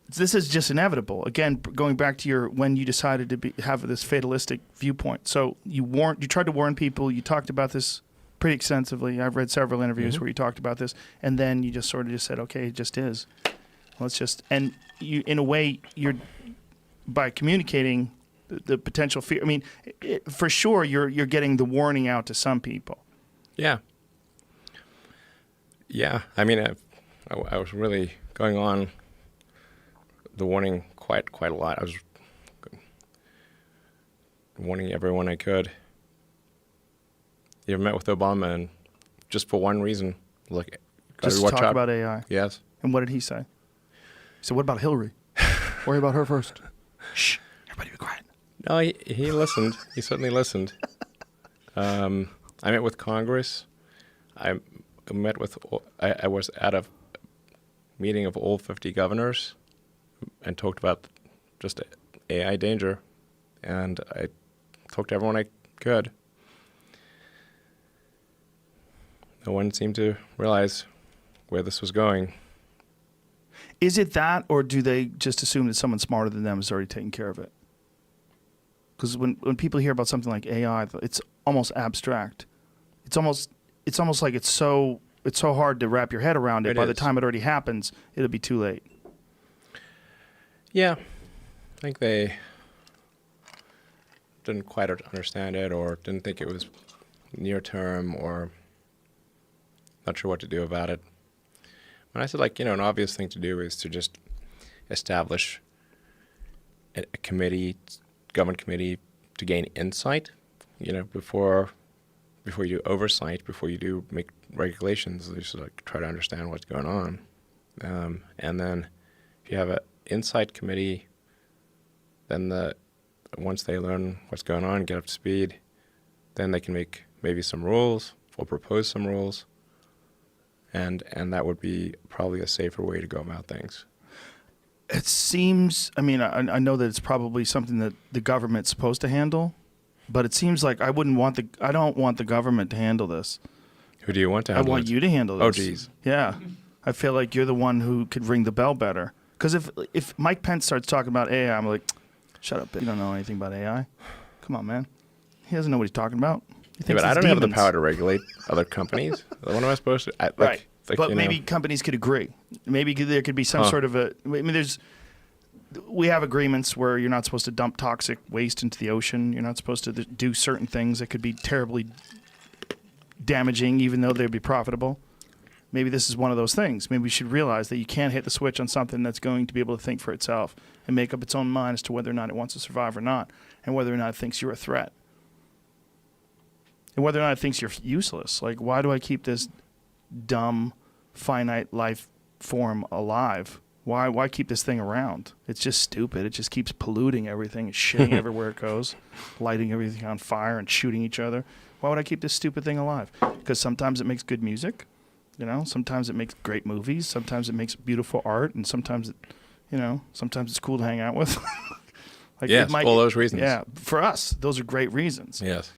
This is just inevitable. Again, going back to when you decided to have this fatalistic viewpoint. So you tried to warn people. You talked about this pretty extensively. I've read several interviews where you talked about this, and then you just sort of just said, "Okay, it just is. Let's just." And you, in a way, by communicating the potential fear. I mean, for sure, you're getting the warning out to some people. Yeah. Yeah. I mean, I was really going on the warning quite a lot. I was warning everyone I could. You ever met with Obama, and just for one reason, look, just watch talk out. about AI. Yes. And what did he say? He said, "What about Hillary? Worry about her first." Shh, everybody be quiet. No, he listened. He certainly listened. I met with Congress. I was at a meeting of all 50 governors and talked about just AI danger, and I talked to everyone I could. No one seemed to realize where this was going. Is it that, or do they just assume that someone smarter than them is already taking care of it? Because when people hear about something like AI, it's almost abstract. It's almost like it's so hard to wrap your head around it. By the time it already happens, it'll be too late. Yeah, I think they didn't quite understand it, or didn't think it was near term, or not sure what to do about it. When I said, an obvious thing to do is to just establish a government committee to gain insight, before you do oversight, before you do make regulations, just try to understand what's going on. And then if you have an insight committee, then once they learn what's going on, get up to speed, then they can make maybe some rules or propose some rules. And that would be probably a safer way to go about things. It seems, I know that it's probably something that the government's supposed to handle, but it seems like I don't want the government to handle this. Who do you want to handle it? I want you to handle this. Oh, geez. Yeah. I feel like you're the one who could ring the bell better. Because if Mike Pence starts talking about AI, I'm like, shut up, you don't know anything about AI. Come on, man. He doesn't know what he's talking about. Yeah, but I don't have the power to regulate other companies. What am I supposed to? Right. But maybe companies could agree. Maybe there could be some sort of we have agreements where you're not supposed to dump toxic waste into the ocean. You're not supposed to do certain things that could be terribly damaging, even though they'd be profitable. Maybe this is one of those things. Maybe we should realize that you can't hit the switch on something that's going to be able to think for itself and make up its own mind as to whether or not it wants to survive or not, and whether or not it thinks you're a threat. And whether or not it thinks you're useless. Like, why do I keep this dumb, finite life form alive? Why keep this thing around? It's just stupid. It just keeps polluting everything, and shitting everywhere it goes, lighting everything on fire and shooting each other. Why would I keep this stupid thing alive? Because sometimes it makes good music, sometimes it makes great movies, sometimes it makes beautiful art, and sometimes it's cool to hang out with. Yes, all those reasons. Yeah, for us, those are great reasons. Yes.